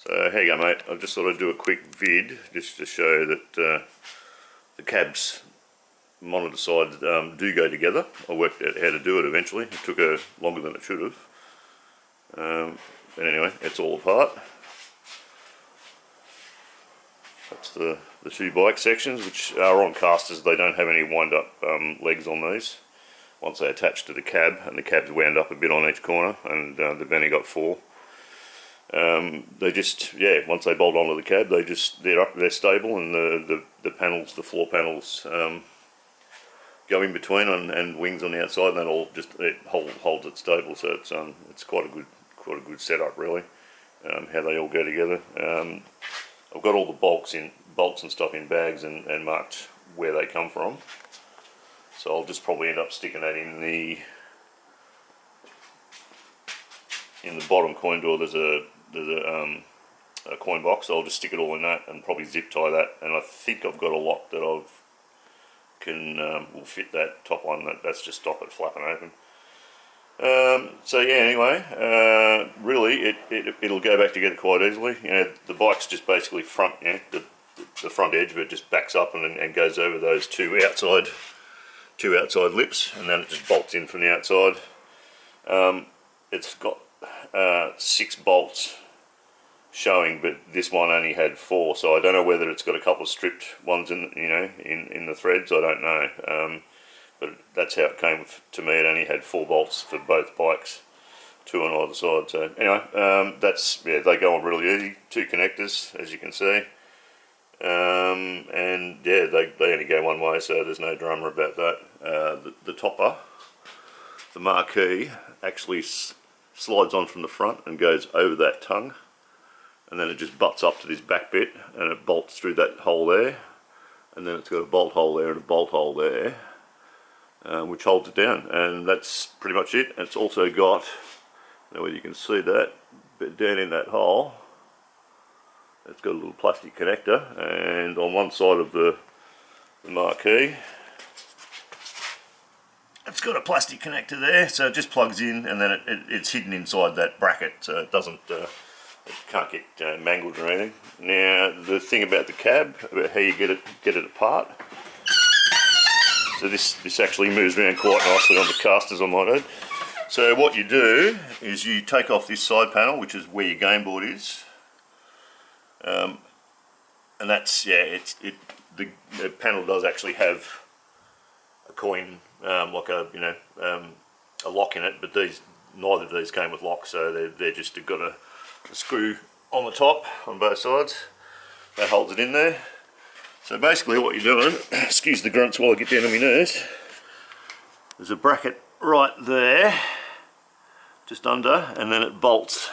So here you go, mate. I just thought I'd do a quick vid just to show that the cabs monitor sides do go together. I worked out how to do it eventually. It took longer than it should have. But anyway, it's all apart. That's the two bike sections, which are on casters. They don't have any wind-up legs on these. Once they attach to the cab, and the cab's wound up a bit on each corner, and they've only got 4. They just, yeah, once they bolt onto the cab, they're stable, and the panels, the floor panels, go in between and wings on the outside, and it holds it stable. So it's quite a good setup, really. How they all go together. I've got all the bolts and stuff in bags and marked where they come from. So I'll just probably end up sticking that in the bottom coin door. There's a coin box. So I'll just stick it all in that and probably zip tie that. And I think I've got a lock that will fit that top one. That's just stop it flapping open. So yeah, anyway, really it'll go back together quite easily. You know, the bike's just basically front, you know, the front edge of it just backs up and goes over those two outside lips, and then it just bolts in from the outside. It's got 6 bolts showing, but this one only had 4, so I don't know whether it's got a couple of stripped ones in the threads. I don't know. But that's how it came to me. It only had 4 bolts for both bikes, 2 on either side. So anyway, they go on really easy. 2 connectors, as you can see, and yeah, they only go one way, so there's no drama about that. The topper, the marquee, actually slides on from the front and goes over that tongue, and then it just butts up to this back bit, and it bolts through that hole there, and then it's got a bolt hole there and a bolt hole there. Which holds it down, and that's pretty much it. It's also got, I don't know whether you can see that, but down in that hole, it's got a little plastic connector, and on one side of the marquee, it's got a plastic connector there, so it just plugs in, and then it's hidden inside that bracket, so it can't get mangled or anything. Now, the thing about the cab, about how you get it apart. So this actually moves around quite nicely on the casters, I might add. So what you do is you take off this side panel, which is where your game board is, and that's, yeah, the panel does actually have a coin, like a lock in it, but neither of these came with locks, so they're just got a screw on the top on both sides that holds it in there. So basically what you're doing, excuse the grunts while I get down on my knees, there's a bracket right there, just under, and then it bolts.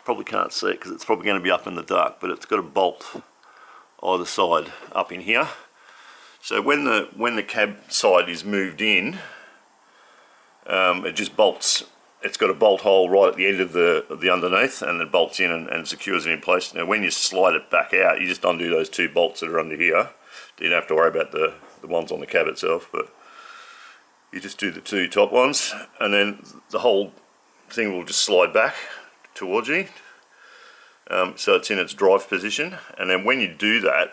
Probably can't see it because it's probably going to be up in the dark, but it's got a bolt either side up in here. So when the cab side is moved in, it just bolts. It's got a bolt hole right at the end of the underneath, and it bolts in and secures it in place. Now when you slide it back out, you just undo those 2 bolts that are under here. You don't have to worry about the ones on the cab itself, but you just do the 2 top ones, and then the whole thing will just slide back towards you. So it's in its drive position, and then when you do that,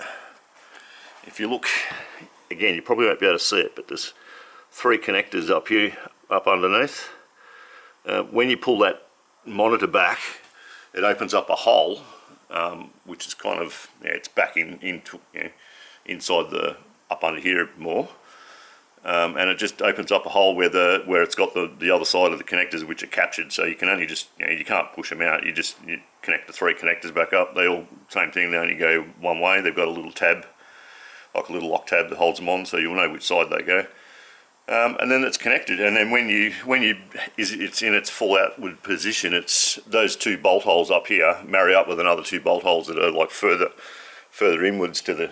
if you look, again, you probably won't be able to see it, but there's 3 connectors up here, up underneath. When you pull that monitor back, it opens up a hole, which is kind of, it's back into inside up under here more, and it just opens up a hole where it's got the other side of the connectors, which are captured. So you can only just, you can't push them out. You connect the 3 connectors back up. They all same thing. They only go one way. They've got a little tab, like a little lock tab that holds them on, so you'll know which side they go. And then it's connected, and then when it's in its full outward position, it's those 2 bolt holes up here marry up with another 2 bolt holes that are like further inwards to the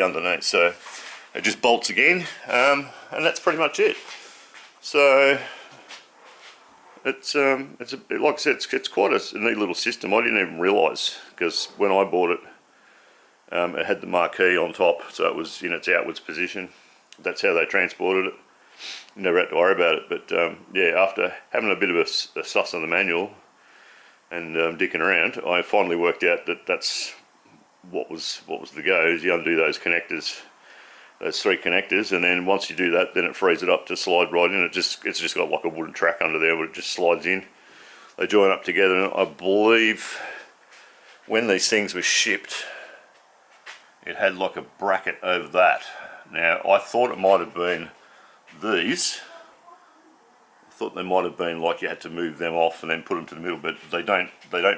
underneath. So it just bolts again, and that's pretty much it. So it's like I said, it's quite a neat little system. I didn't even realise, because when I bought it, it had the marquee on top, so it was in its outwards position. That's how they transported it. Never had to worry about it, but yeah, after having a bit of a suss on the manual, and dicking around, I finally worked out that that's what was the go. Is you undo those connectors, those 3 connectors, and then once you do that, then it frees it up to slide right in. It's just got like a wooden track under there, but it just slides in. They join up together, and I believe when these things were shipped, it had like a bracket over that. Now I thought it might have been these. I thought they might have been like you had to move them off and then put them to the middle, but they don't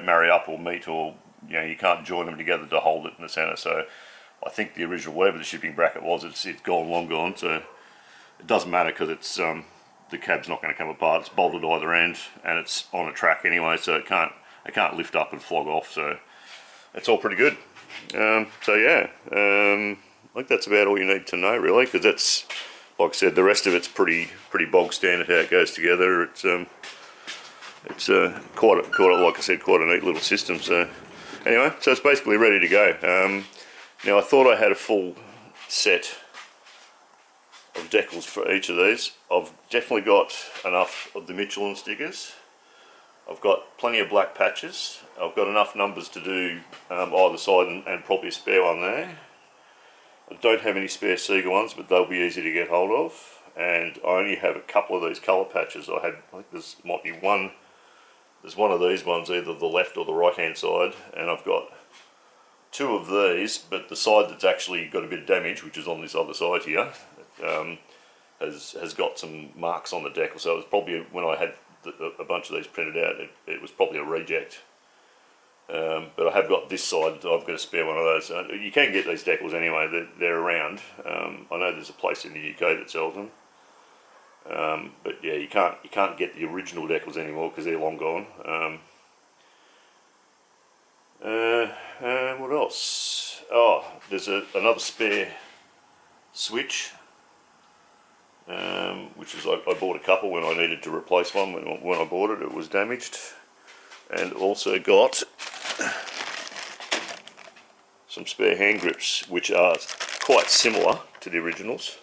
marry up or meet, or you can't join them together to hold it in the centre. So I think the original, whatever the shipping bracket was, it's gone, long gone. So it doesn't matter because it's the cab's not going to come apart. It's bolted either end, and it's on a track anyway, so it can't lift up and flog off. So it's all pretty good. So yeah, I think that's about all you need to know really, because that's, like I said, the rest of it's pretty bog standard how it goes together. It's quite like I said, quite a neat little system. So anyway, so it's basically ready to go. Now I thought I had a full set of decals for each of these. I've definitely got enough of the Michelin stickers. I've got plenty of black patches. I've got enough numbers to do either side, and probably a spare one there. I don't have any spare Sega ones, but they'll be easy to get hold of. And I only have a couple of these colour patches. I think there's might be one. There's one of these ones, either the left or the right hand side, and I've got 2 of these, but the side that's actually got a bit of damage, which is on this other side here, has got some marks on the decal. So it was probably, when I had a bunch of these printed out, it was probably a reject. But I have got this side. I've got a spare one of those. You can get these decals anyway. They're around. I know there's a place in the UK that sells them. But yeah, you can't get the original decals anymore because they're long gone. What else? Oh, there's another spare switch, which is I bought a couple when I needed to replace one. When I bought it, it was damaged. And also got some spare hand grips, which are quite similar to the originals.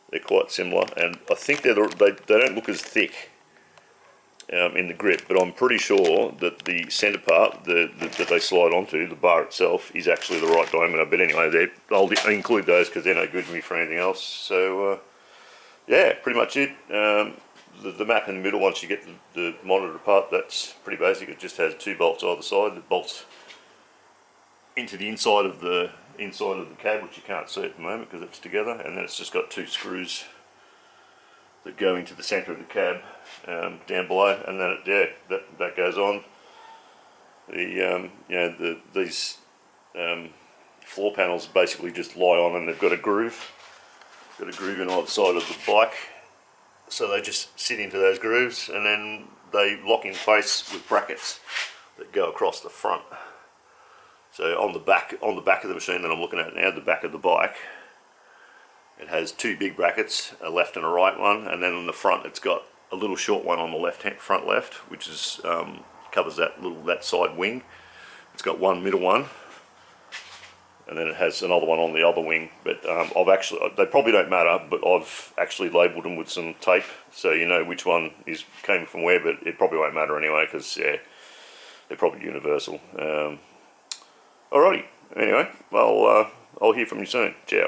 They're quite similar, and I think they don't look as thick in the grip, but I'm pretty sure that the centre part that they slide onto, the bar itself, is actually the right diameter. But anyway, I'll include those because they're no good to me for anything else. So yeah, pretty much it. The map in the middle, once you get the monitor apart, that's pretty basic. It just has 2 bolts either side. It bolts into the inside of the cab, which you can't see at the moment because it's together, and then it's just got 2 screws that go into the centre of the cab down below, and then that goes on. These floor panels basically just lie on, and they've got a groove. Got a groove in either side of the bike, so they just sit into those grooves, and then they lock in place with brackets that go across the front. So on the back of the machine that I'm looking at now, the back of the bike, it has 2 big brackets, a left and a right one, and then on the front it's got a little short one on the front left, which is covers that side wing. It's got one middle one, and then it has another one on the other wing. But they probably don't matter, but I've actually labelled them with some tape, so you know which one came from where. But it probably won't matter anyway, because yeah, they're probably universal. Alrighty. Anyway, I'll hear from you soon. Ciao.